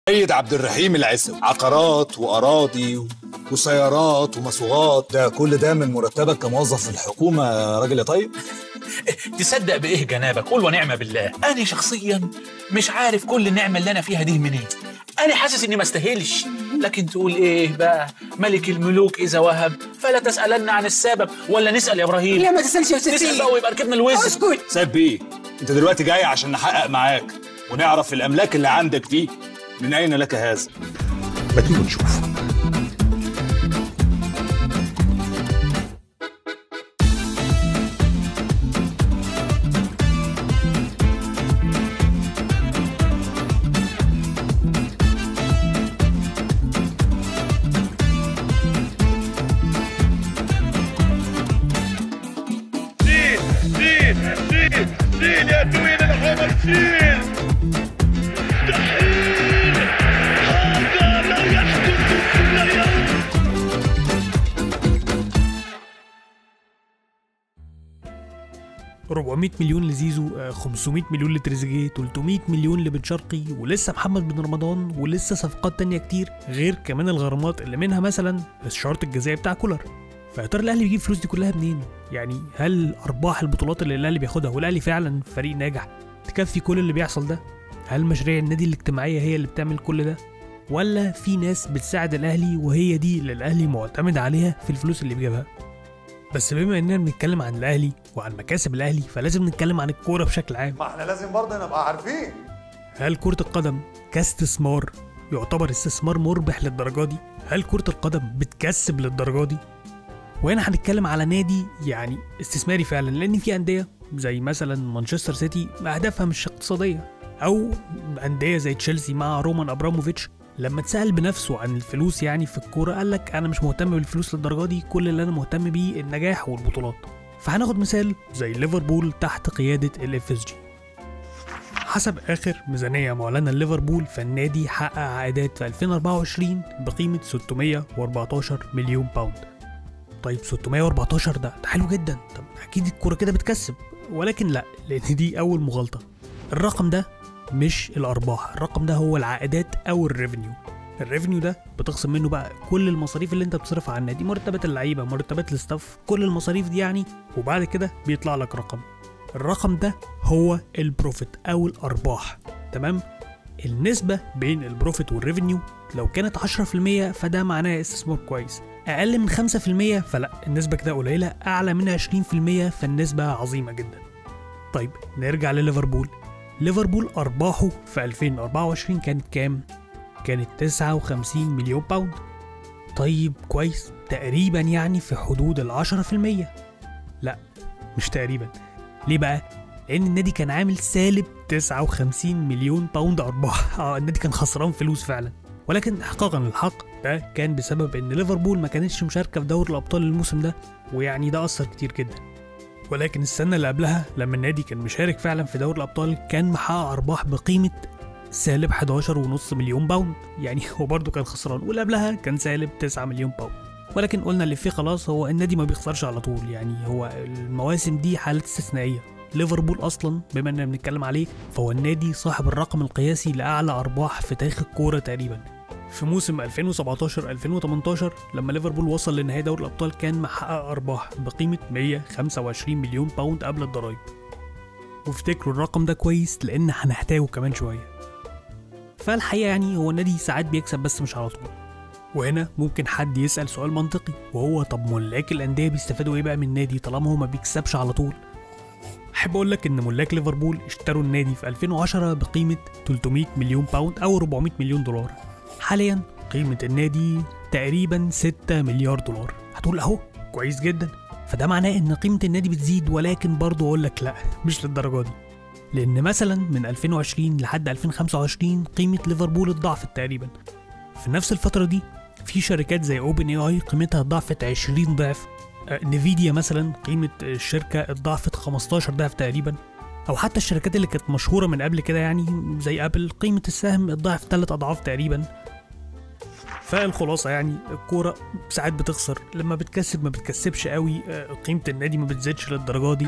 سيد عبد الرحيم العسوي، عقارات وأراضي وسيارات ومصوغات، ده كل ده من مرتبك كموظف في الحكومة يا راجل يا طيب؟ تصدق بإيه جنابك؟ قول ونعم بالله. أنا شخصيا مش عارف كل النعمة اللي أنا فيها دي منين. أنا حاسس إني ما استاهلش، لكن تقول إيه بقى؟ ملك الملوك إذا وهب فلا تسألن عن السبب، ولا نسأل يا إبراهيم؟ لا ما تسألش يا سيدي، نسأل بقى ويبقى ركبنا الوزن. اسكت. سيد بيه، أنت دلوقتي جاي عشان نحقق معاك ونعرف الأملاك اللي عندك دي من أين لك هذا؟ ما تيجوا نشوف. شيل يا تويل الحمر، شيل تحيل. هذا لا يحدث كل يوم. 400 مليون لزيزو، 500 مليون لتريزيجيه، 300 مليون لبن شرقي، ولسه محمد بن رمضان، ولسه صفقات تانية كتير، غير كمان الغرامات اللي منها مثلا الشرط الجزائي بتاع كولر. فيا ترى الاهلي بيجيب الفلوس دي كلها منين؟ يعني هل ارباح البطولات اللي الاهلي بياخدها والاهلي فعلا فريق ناجح تكفي كل اللي بيحصل ده؟ هل مشاريع النادي الاجتماعيه هي اللي بتعمل كل ده؟ ولا في ناس بتساعد الاهلي وهي دي اللي الاهلي معتمد عليها في الفلوس اللي بيجيبها؟ بس بما اننا بنتكلم عن الاهلي وعن مكاسب الاهلي فلازم نتكلم عن الكوره بشكل عام. ما احنا لازم برضه نبقى عارفين، هل كرة القدم كاستثمار يعتبر استثمار مربح للدرجة دي؟ هل كرة القدم بتكسب للدرجة دي؟ وهنا هنتكلم على نادي يعني استثماري فعلا، لان في انديه زي مثلا مانشستر سيتي اهدافها مش اقتصاديه، او انديه زي تشيلسي مع رومان ابراموفيتش لما اتسال بنفسه عن الفلوس يعني في الكوره قال لك انا مش مهتم بالفلوس للدرجه دي، كل اللي انا مهتم بيه النجاح والبطولات. فهناخد مثال زي ليفربول تحت قياده الاف اس جي. حسب اخر ميزانيه معلنه لليفربول فالنادي حقق عائدات في 2024 بقيمه 614 مليون باوند. طيب 614 ده حلو جدا، طب اكيد الكوره كده بتكسب، ولكن لا، لان دي اول مغالطه. الرقم ده مش الارباح، الرقم ده هو العائدات او الريفينيو. الريفينيو ده بتخصم منه بقى كل المصاريف اللي انت بتصرفها على النادي، مرتبات اللعيبه، مرتبات الستاف، كل المصاريف دي يعني، وبعد كده بيطلع لك رقم. الرقم ده هو البروفيت او الارباح، تمام؟ النسبه بين البروفيت والريفينيو لو كانت 10% فده معناه استثمار كويس، اقل من 5% فلا، النسبه كده قليله، اعلى من 20% فالنسبه عظيمه جدا. طيب نرجع لليفربول. ليفربول ارباحه في 2024 كانت كام؟ كانت 59 مليون باوند. طيب كويس، تقريبا يعني في حدود 10%. لا مش تقريبا. ليه بقى؟ لان النادي كان عامل سالب 59 مليون باوند ارباح. النادي كان خسران فلوس فعلا، ولكن احقاقا للحق ده كان بسبب ان ليفربول ما كانتش مشاركه في دوري الابطال الموسم ده، ويعني ده اثر كتير جدا. ولكن السنه اللي قبلها لما النادي كان مشارك فعلا في دوري الابطال كان محقق ارباح بقيمه سالب 11.5 مليون باوند، يعني هو برضه كان خسران، واللي قبلها كان سالب 9 مليون باوند. ولكن قلنا اللي فيه خلاص، هو النادي ما بيخسرش على طول، يعني هو المواسم دي حالات استثنائيه. ليفربول اصلا بما اننا بنتكلم عليه فهو النادي صاحب الرقم القياسي لاعلى ارباح في تاريخ الكوره تقريبا. في موسم 2017-2018 لما ليفربول وصل لنهائي دوري الابطال كان محقق ارباح بقيمه 125 مليون باوند قبل الضرايب. وافتكروا الرقم ده كويس لان هنحتاجه كمان شويه. فالحقيقه يعني هو النادي ساعات بيكسب بس مش على طول. وهنا ممكن حد يسال سؤال منطقي، وهو طب ملاك الانديه بيستفادوا ايه بقى من النادي طالما هو ما بيكسبش على طول؟ احب اقول لك ان ملاك ليفربول اشتروا النادي في 2010 بقيمه 300 مليون باوند او 400 مليون دولار. حاليا قيمه النادي تقريبا 6 مليار دولار. هتقول اهو كويس جدا، فده معناه ان قيمه النادي بتزيد، ولكن برضه اقول لك لا مش للدرجه دي. لان مثلا من 2020 لحد 2025 قيمه ليفربول اتضاعفت تقريبا. في نفس الفتره دي في شركات زي اوبن اي اي قيمتها اتضاعفت 20 ضعف، نيفيديا مثلا قيمه الشركه اتضاعفت 15 ضعف تقريبا، او حتى الشركات اللي كانت مشهوره من قبل كده يعني زي ابل قيمه السهم اتضاعف 3 اضعاف تقريبا. فالخلاصه يعني الكوره ساعات بتخسر، لما بتكسب ما بتكسبش قوي، قيمه النادي ما بتزيدش للدرجه دي.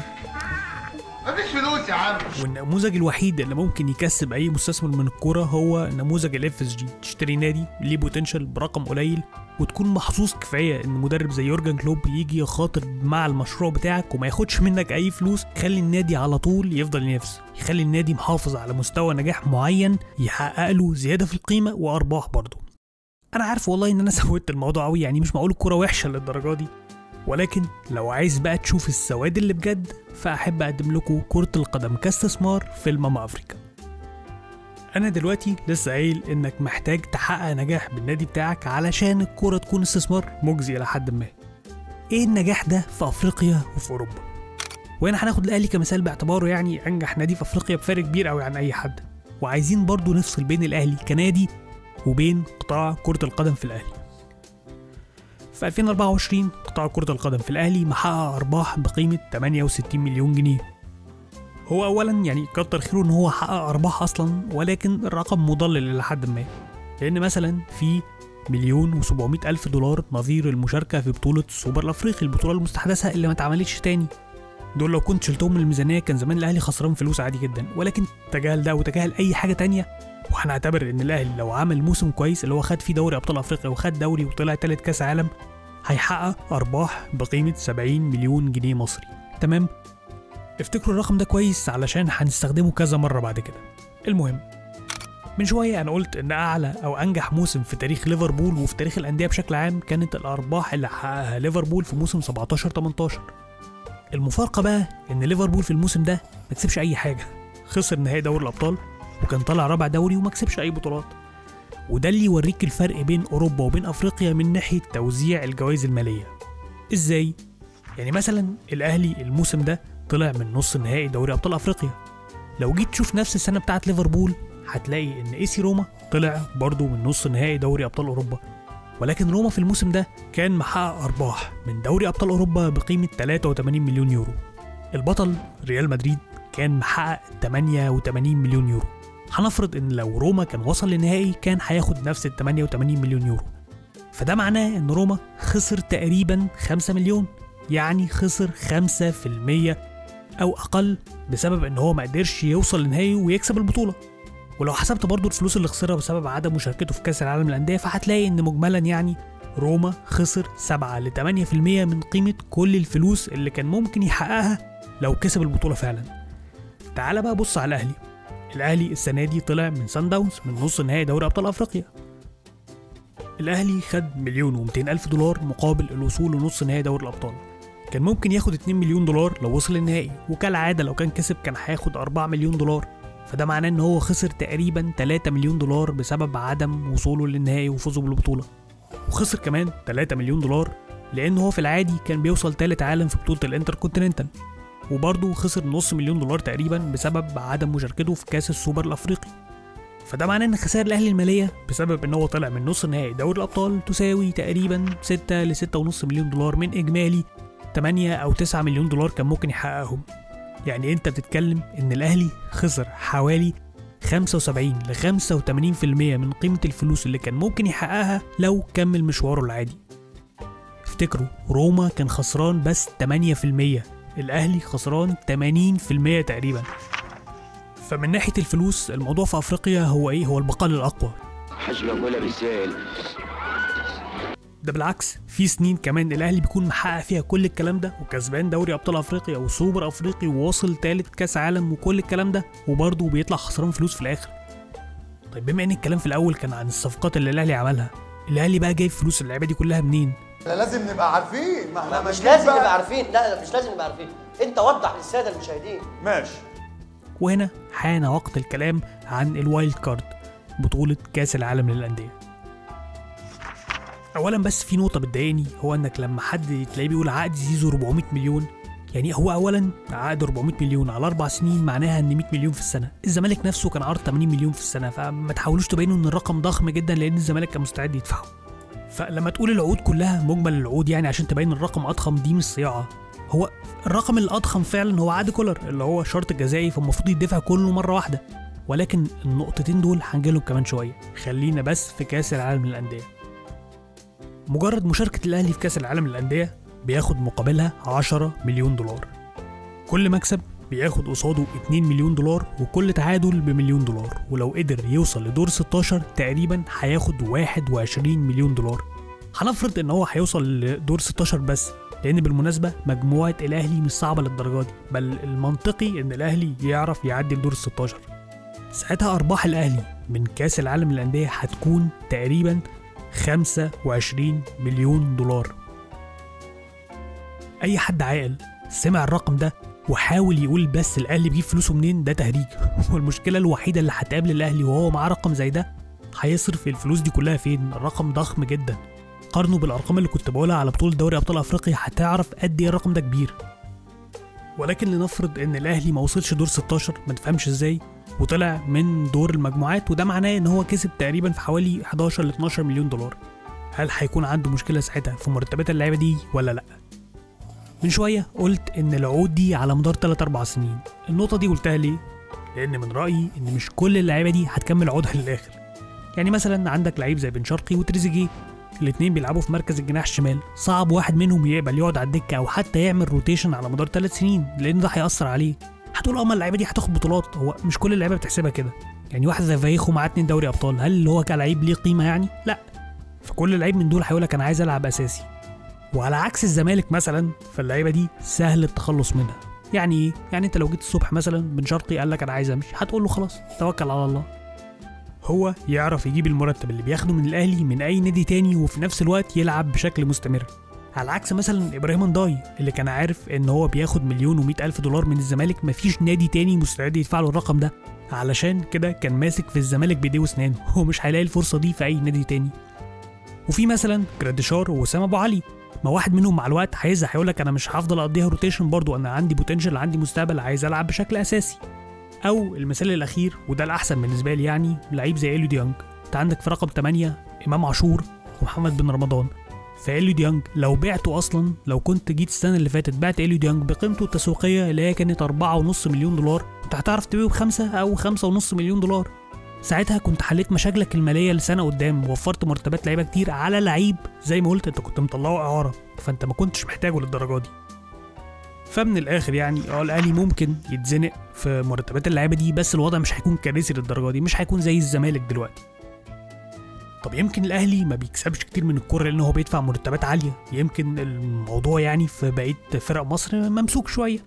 مفيش فلوس يا عم. والنموذج الوحيد اللي ممكن يكسب اي مستثمر من الكوره هو نموذج الاف اس جي. تشتري نادي ليه بوتنشال برقم قليل وتكون محظوظ كفايه ان مدرب زي يورجن كلوب يجي يخاطر مع المشروع بتاعك وما ياخدش منك اي فلوس، يخلي النادي على طول يفضل ينافس، يخلي النادي محافظ على مستوى نجاح معين يحقق له زياده في القيمه وارباح برضه. انا عارف والله ان انا سويت الموضوع قوي، يعني مش معقول الكوره وحشه للدرجه دي، ولكن لو عايز بقى تشوف السواد اللي بجد فأحب أقدم لكم كرة القدم كاستثمار في ماما أفريكا. أنا دلوقتي لسه قايل إنك محتاج تحقق نجاح بالنادي بتاعك علشان الكرة تكون استثمار مجزي إلى حد ما. إيه النجاح ده في أفريقيا وفي أوروبا؟ وهنا هناخد الأهلي كمثال باعتباره يعني أنجح نادي في أفريقيا بفارق كبير أوي عن أي حد، وعايزين برضو نفصل بين الأهلي كنادي وبين قطاع كرة القدم في الأهلي. في 2024 قطاع كرة القدم في الأهلي محقق أرباح بقيمة 68 مليون جنيه. هو أولا يعني كتر خيره إن هو حقق أرباح أصلا، ولكن الرقم مضلل إلى حد ما، لأن مثلا في $1,700,000 نظير المشاركة في بطولة السوبر الأفريقي، البطولة المستحدثة اللي ما اتعملتش تاني. دول لو كنت شلتهم من الميزانية كان زمان الأهلي خسران فلوس عادي جدا، ولكن تجاهل ده وتجاهل أي حاجة تانية، وهنعتبر ان الاهلي لو عمل موسم كويس اللي هو خد فيه دوري ابطال افريقيا وخد دوري وطلع تالت كاس عالم هيحقق ارباح بقيمه 70 مليون جنيه مصري. تمام، افتكروا الرقم ده كويس علشان هنستخدمه كذا مره بعد كده. المهم، من شويه انا قلت ان اعلى او انجح موسم في تاريخ ليفربول وفي تاريخ الانديه بشكل عام كانت الارباح اللي حققها ليفربول في موسم 17-18. المفارقه بقى ان ليفربول في الموسم ده ما كسبش اي حاجه، خسر نهائي دوري الابطال وكان طالع رابع دوري وما كسبش اي بطولات. وده اللي يوريك الفرق بين اوروبا وبين افريقيا من ناحيه توزيع الجوائز الماليه. ازاي؟ يعني مثلا الاهلي الموسم ده طلع من نص نهائي دوري ابطال افريقيا. لو جيت تشوف نفس السنه بتاعه ليفربول هتلاقي ان اي سي روما طلع برضو من نص نهائي دوري ابطال اوروبا، ولكن روما في الموسم ده كان محقق ارباح من دوري ابطال اوروبا بقيمه 83 مليون يورو. البطل ريال مدريد كان محقق 88 مليون يورو. هنفرض ان لو روما كان وصل للنهائي كان هياخد نفس ال 88 مليون يورو، فده معناه ان روما خسر تقريبا 5 مليون، يعني خسر 5% او اقل بسبب ان هو ما قدرش يوصل للنهائي ويكسب البطوله. ولو حسبت برضو الفلوس اللي خسرها بسبب عدم مشاركته في كاس العالم للانديه فهتلاقي ان مجملا يعني روما خسر 7-8% من قيمه كل الفلوس اللي كان ممكن يحققها لو كسب البطوله فعلا. تعال بقى بص على الاهلي السنه دي طلع من سان داونز من نص نهائي دوري ابطال افريقيا. الاهلي خد $1,200,000 مقابل الوصول لنص نهائي دوري الابطال. كان ممكن ياخد $2 مليون لو وصل للنهائي، وكالعاده لو كان كسب كان هياخد $4 مليون، فده معناه ان هو خسر تقريبا $3 مليون بسبب عدم وصوله للنهائي وفوزه بالبطوله. وخسر كمان $3 مليون لانه هو في العادي كان بيوصل ثالث عالم في بطوله الانتركونتيننتال، وبرضه خسر $500,000 مليون تقريبا بسبب عدم مشاركته في كاس السوبر الافريقي. فده معناه ان خسائر الاهلي الماليه بسبب ان هو طلع من نص نهائي دوري الابطال تساوي تقريبا 6 ل 6.5 مليون دولار من اجمالي 8 أو 9 مليون دولار كان ممكن يحققهم. يعني انت بتتكلم ان الاهلي خسر حوالي 75 ل 85% من قيمه الفلوس اللي كان ممكن يحققها لو كمل مشواره العادي. افتكروا روما كان خسران بس 8%، الاهلي خسران 80% تقريبا. فمن ناحيه الفلوس الموضوع في افريقيا هو ايه؟ هو البقال الاقوى. حجم ولا بالسهل. ده بالعكس، في سنين كمان الاهلي بيكون محقق فيها كل الكلام ده وكسبان دوري ابطال افريقيا وسوبر افريقي وواصل ثالث كاس عالم وكل الكلام ده، وبرضه بيطلع خسران فلوس في الاخر. طيب بما ان الكلام في الاول كان عن الصفقات اللي الاهلي عملها، الاهلي بقى جايب فلوس اللعيبه دي كلها منين؟ احنا لازم نبقى عارفين. ما احنا مش لازم نبقى عارفين، لا مش لازم نبقى عارفين، انت وضح للساده المشاهدين. ماشي. وهنا حان وقت الكلام عن الوايلد كارد، بطولة كاس العالم للأندية. أولا بس في نقطة بتضايقني، هو إنك لما حد تلاقيه بيقول عقد زيزو 400 مليون، يعني هو أولا عقد 400 مليون على 4 سنين معناها إن 100 مليون في السنة. الزمالك نفسه كان عرض 80 مليون في السنة، فما تحاولوش تبينوا إن الرقم ضخم جدا لأن الزمالك كان مستعد يدفعه. فلما تقول العقود كلها مجمل العقود يعني عشان تبين الرقم أضخم، دي مش صياعة. هو الرقم الأضخم فعلا هو عقد كولر اللي هو شرط جزائي، فالمفروض يدفع كله مرة واحدة. ولكن النقطتين دول هنجيلهم كمان شوية، خلينا بس في كاس العالم للأندية. مجرد مشاركة الأهلي في كاس العالم للأندية بياخد مقابلها 10 مليون دولار. كل مكسب بياخد قصاده 2 مليون دولار، وكل تعادل بمليون دولار، ولو قدر يوصل لدور 16 تقريبا هياخد 21 مليون دولار. هنفرض ان هو هيوصل لدور 16 بس، لان بالمناسبه مجموعه الاهلي مش صعبه للدرجه دي، بل المنطقي ان الاهلي يعرف يعدي لدور 16. ساعتها ارباح الاهلي من كاس العالم للانديه هتكون تقريبا 25 مليون دولار. اي حد عاقل سمع الرقم ده وحاول يقول بس الاهلي بيجيب فلوسه منين، ده تهريج. والمشكله الوحيده اللي هتقابل الاهلي وهو معاه رقم زي ده، هيصرف الفلوس دي كلها فين؟ الرقم ضخم جدا. قارنه بالارقام اللي كنت بقولها على بطوله دوري ابطال افريقيا هتعرف قد ايه الرقم ده كبير. ولكن لنفرض ان الاهلي ما وصلش دور 16، ما تفهمش ازاي، وطلع من دور المجموعات، وده معناه ان هو كسب تقريبا في حوالي 11 ل 12 مليون دولار. هل هيكون عنده مشكله ساعتها في مرتبات اللعيبه دي ولا لا؟ من شويه قلت ان العقود دي على مدار 3-4 سنين. النقطه دي قلتها ليه؟ لان من رايي ان مش كل اللعيبه دي هتكمل عقودها للاخر. يعني مثلا عندك لعيب زي بن شرقي وتريزيجيه، الاثنين بيلعبوا في مركز الجناح الشمال، صعب واحد منهم يقبل يقعد على الدكه او حتى يعمل روتيشن على مدار 3 سنين، لان ده هيأثر عليه. هتقول اما اللعيبه دي هتاخد بطولات، هو مش كل اللعيبه بتحسبها كده. يعني واحد زي فايخو معاه 2 دوري ابطال، هل اللي هو كلاعب ليه قيمه يعني؟ لا. فكل لعيب من دول هيقول لك انا عايز العب اساسي. وعلى عكس الزمالك مثلا، فاللعيبه دي سهل التخلص منها. يعني ايه؟ يعني انت لو جيت الصبح مثلا بن شرقي قال لك انا عايز امشي، هتقول له خلاص توكل على الله. هو يعرف يجيب المرتب اللي بياخده من الاهلي من اي نادي تاني، وفي نفس الوقت يلعب بشكل مستمر. على عكس مثلا ابراهيم نداي اللي كان عارف ان هو بياخد 1,100,000 دولار من الزمالك، مفيش نادي تاني مستعد يدفع له الرقم ده، علشان كده كان ماسك في الزمالك بايديه واسنانه، هو مش هيلاقي الفرصه دي في اي نادي تاني. وفي مثلا جراديشار ووسام ابو علي، ما واحد منهم مع الوقت هيزهق، هيقول لك انا مش هفضل اقضيها روتيشن، برضو انا عندي بوتنشال، عندي مستقبل، عايز العب بشكل اساسي. او المثال الاخير وده الاحسن بالنسبه لي، يعني لعيب زي إليو ديانج. انت عندك في رقم 8 امام عاشور ومحمد بن رمضان. فإليو ديانج لو بعته اصلا، لو كنت جيت السنه اللي فاتت بعت إليو ديانج بقيمته التسويقيه اللي هي كانت 4.5 مليون دولار، كنت هتعرف تبيعه ب5 أو 5.5 مليون دولار. ساعتها كنت حليت مشاكلك الماليه لسنه قدام، ووفرت مرتبات لعيبه كتير على لعيب زي ما قلت انت كنت مطلعه اعاره، فانت ما كنتش محتاجه للدرجه دي. فمن الاخر يعني الاهلي ممكن يتزنق في مرتبات اللعيبه دي، بس الوضع مش هيكون كارثي للدرجه دي، مش هيكون زي الزمالك دلوقتي. طب يمكن الاهلي ما بيكسبش كتير من الكوره لان هو بيدفع مرتبات عاليه، يمكن الموضوع يعني في بقيه فرق مصر ممسوك شويه.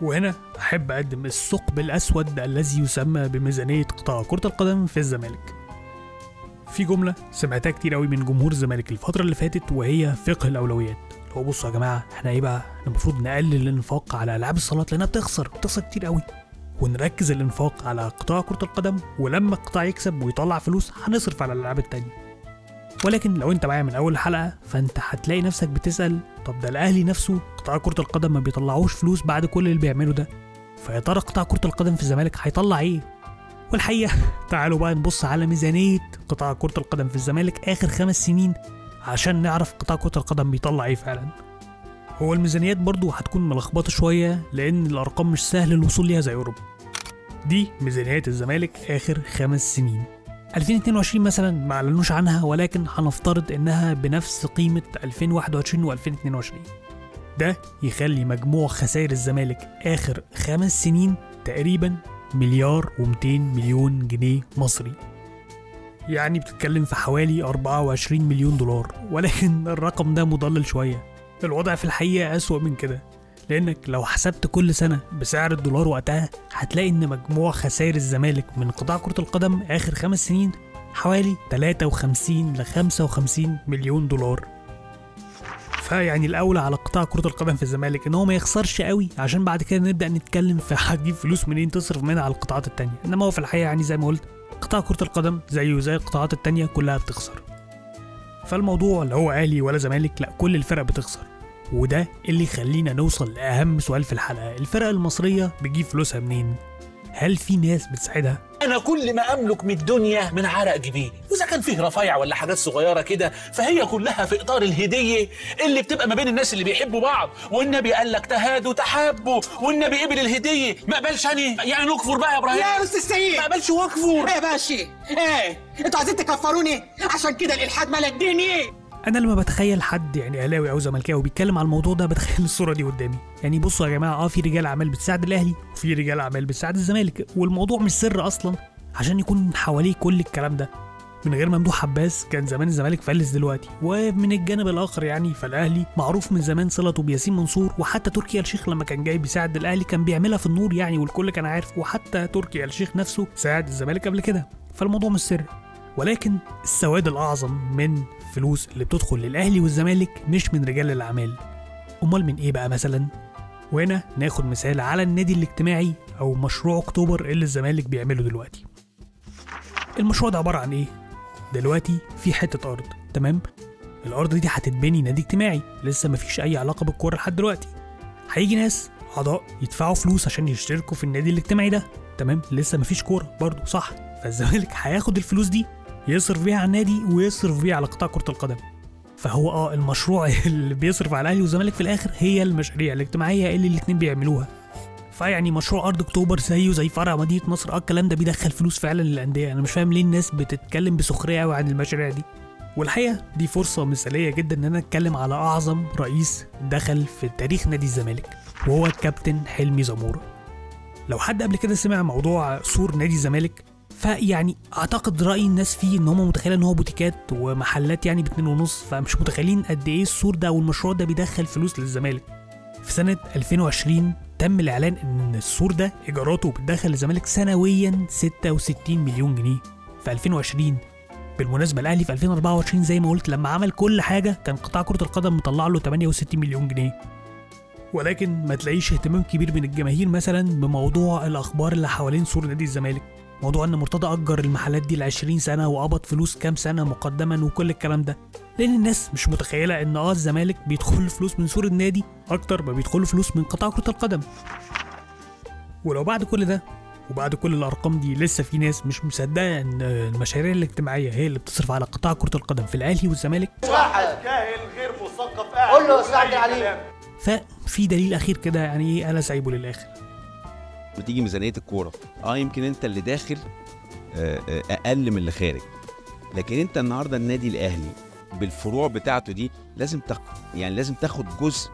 وهنا احب اقدم الثقب الاسود الذي يسمى بميزانيه قطاع كره القدم في الزمالك. في جمله سمعتها كتير قوي من جمهور الزمالك الفتره اللي فاتت، وهي فقه الاولويات. لو بصوا يا جماعه، احنا ايه بقى؟ احنا المفروض نقلل الانفاق على العاب الصالات لانها بتخسر كتير قوي، ونركز الانفاق على قطاع كره القدم، ولما القطاع يكسب ويطلع فلوس هنصرف على الالعاب التانيه. ولكن لو انت معايا من اول الحلقه، فانت هتلاقي نفسك بتسال طب ده الاهلي نفسه قطاع كره القدم ما بيطلعوش فلوس بعد كل اللي بيعمله ده، فيا ترى قطاع كره القدم في الزمالك هيطلع ايه؟ والحقيقه تعالوا بقى نبص على ميزانيه قطاع كره القدم في الزمالك اخر 5 سنين عشان نعرف قطاع كره القدم بيطلع ايه فعلا. هو الميزانيات برضو هتكون ملخبطه شويه لان الارقام مش سهل الوصول ليها زي اوروبا. دي ميزانيات الزمالك اخر 5 سنين. 2022 مثلا ما اعلنوش عنها، ولكن هنفترض انها بنفس قيمه 2021 و2022. ده يخلي مجموع خسائر الزمالك اخر 5 سنين تقريبا 1,200,000,000 جنيه مصري. يعني بتتكلم في حوالي 24 مليون دولار، ولكن الرقم ده مضلل شويه. الوضع في الحقيقه اسوأ من كده، لانك لو حسبت كل سنه بسعر الدولار وقتها هتلاقي ان مجموع خسائر الزمالك من قطاع كره القدم اخر 5 سنين حوالي 53 ل 55 مليون دولار. فيعني الاولى على قطاع كره القدم في الزمالك ان هو ما يخسرش قوي، عشان بعد كده نبدا نتكلم في هتجيب فلوس منين تصرف منها على القطاعات التانيه. انما هو في الحقيقه يعني زي ما قلت قطاع كره القدم زيه زي القطاعات التانيه كلها بتخسر. فالموضوع لا هو اهلي ولا زمالك، لا كل الفرق بتخسر. وده اللي يخلينا نوصل لأهم سؤال في الحلقة، الفرق المصرية بتجيب فلوسها منين؟ هل في ناس بتساعدها؟ أنا كل ما أملك من الدنيا من عرق جبيني، وإذا كان فيه رفايع ولا حاجات صغيرة كده فهي كلها في إطار الهدية اللي بتبقى ما بين الناس اللي بيحبوا بعض، والنبي قال لك تهادوا تحابوا، والنبي قبل الهدية، ما قبلش يعني نكفر بقى يا إبراهيم؟ يا أستاذ سيد ما قبلش واكفر. إيه يا باشا؟ إيه؟ أنتوا عايزين تكفروني؟ عشان كده الإلحاد مال الدنيا. انا لما بتخيل حد يعني اهلاوي او زملكاوي بيتكلم على الموضوع ده بتخيل الصوره دي قدامي. يعني بصوا يا جماعه، في رجال اعمال بتساعد الاهلي وفي رجال اعمال بتساعد الزمالك، والموضوع مش سر اصلا عشان يكون حواليه كل الكلام ده. من غير ممدوح عباس كان زمان الزمالك فلس دلوقتي. ومن الجانب الاخر يعني فالاهلي معروف من زمان صلته بياسين منصور، وحتى تركي آل الشيخ لما كان جاي بيساعد الاهلي كان بيعملها في النور يعني، والكل كان عارف. وحتى تركي آل الشيخ نفسه ساعد الزمالك قبل كده، فالموضوع مش سر. ولكن السواد الاعظم من فلوس اللي بتدخل للاهلي والزمالك مش من رجال الاعمال. امال من ايه بقى مثلا؟ وهنا ناخد مثال على النادي الاجتماعي او مشروع اكتوبر اللي الزمالك بيعمله دلوقتي. المشروع ده عباره عن ايه؟ دلوقتي في حته ارض، تمام؟ الارض دي هتتبني نادي اجتماعي، لسه مفيش اي علاقه بالكوره لحد دلوقتي. هيجي ناس اعضاء يدفعوا فلوس عشان يشتركوا في النادي الاجتماعي ده، تمام؟ لسه مفيش كوره برضه، صح؟ فالزمالك هياخد الفلوس دي يصرف بيها على النادي ويصرف بيها على قطاع كره القدم. فهو المشروع اللي بيصرف على الاهلي والزمالك في الاخر هي المشاريع الاجتماعيه اللي الاثنين بيعملوها. فيعني مشروع ارض اكتوبر زي فرع مدينه نصر، الكلام ده بيدخل فلوس فعلا للانديه. انا مش فاهم ليه الناس بتتكلم بسخريه قوي عن المشاريع دي. والحقيقه دي فرصه مثاليه جدا ان انا اتكلم على اعظم رئيس دخل في تاريخ نادي الزمالك، وهو الكابتن حلمي زموره. لو حد قبل كده سمع موضوع سور نادي الزمالك، فيعني اعتقد راي الناس فيه ان هم متخيلين ان هو بوتيكات ومحلات يعني ب2.5، فمش متخيلين قد ايه السور ده والمشروع ده بيدخل فلوس للزمالك. في سنه 2020 تم الاعلان ان السور ده ايجاراته بتدخل للزمالك سنويا 66 مليون جنيه في 2020. بالمناسبه الاهلي في 2024 زي ما قلت لما عمل كل حاجه كان قطاع كره القدم مطلع له 68 مليون جنيه. ولكن ما تلاقيش اهتمام كبير من الجماهير مثلا بموضوع الاخبار اللي حوالين سور نادي الزمالك، موضوع ان مرتضى اجر المحلات دي ل20 سنه وقبض فلوس كام سنه مقدما وكل الكلام ده، لان الناس مش متخيله ان الزمالك بيدخل فلوس من سور النادي اكتر ما بيدخل فلوس من قطاع كره القدم. ولو بعد كل ده وبعد كل الارقام دي لسه في ناس مش مصدقه ان المشاريع الاجتماعيه هي اللي بتصرف على قطاع كره القدم في الاهلي والزمالك، واحد جاهل غير مثقف قاعد قول له يا استاذ عبد العليم. ففي دليل اخير كده يعني انا سايبه للاخر. بتيجي ميزانيه الكوره يمكن انت اللي داخل اقل من اللي خارج، لكن انت النهارده النادي الاهلي بالفروع بتاعته دي لازم لازم تاخد جزء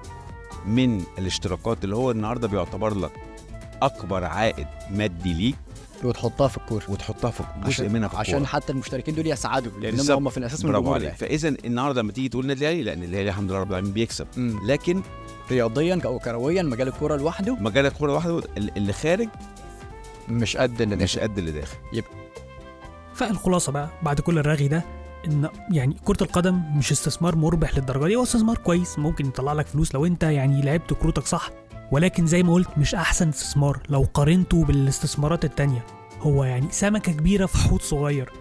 من الاشتراكات اللي هو النهارده بيعتبر لك اكبر عائد مادي ليك، وتحطها في الكوره جزء منها في عشان حتى المشتركين دول يسعدوا، لان هم في الاساس من برافو الجمهور عليك. فاذا النهارده لما تيجي تقول النادي الاهلي، لان الاهلي الحمد لله رب العالمين بيكسب، لكن رياضيا او كرويا مجال الكوره لوحده اللي خارج مش قد اللي داخل. فالخلاصه بقى بعد كل الرغي ده ان يعني كره القدم مش استثمار مربح للدرجه دي، هو استثمار كويس ممكن يطلع لك فلوس لو انت يعني لعبت كروتك صح، ولكن زي ما قلت مش احسن استثمار لو قارنته بالاستثمارات التانية. هو يعني سمكه كبيره في حوض صغير،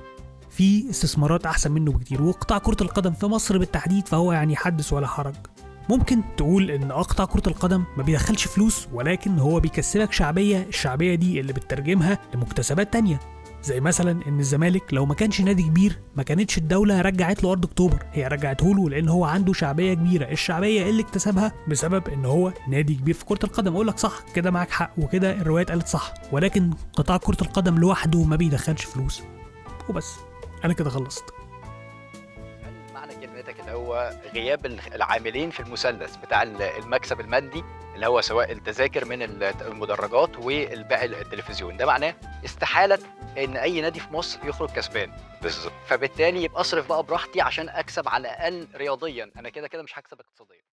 في استثمارات احسن منه بكتير. وقطاع كره القدم في مصر بالتحديد فهو يعني حدث ولا حرج. ممكن تقول ان قطاع كره القدم ما بيدخلش فلوس، ولكن هو بيكسبك شعبيه، الشعبيه دي اللي بتترجمها لمكتسبات تانية، زي مثلا ان الزمالك لو ما كانش نادي كبير ما كانتش الدوله رجعت له ارض اكتوبر، هي رجعته له لان هو عنده شعبيه كبيره، الشعبيه اللي اكتسبها بسبب ان هو نادي كبير في كره القدم. اقول لك صح كده، معاك حق، وكده الروايات قالت صح، ولكن قطاع كره القدم لوحده ما بيدخلش فلوس. وبس انا كده خلصت. معنى كلمتك اللي هو غياب العاملين في المثلث بتاع المكسب المادي اللي هو سواء التذاكر من المدرجات والبيع التلفزيون، ده معناه استحالة ان اي نادي في مصر يخرج كسبان. بالظبط. فبالتالي يبقى اصرف بقى براحتي عشان اكسب على الاقل رياضيا، انا كده مش هكسب اقتصاديا.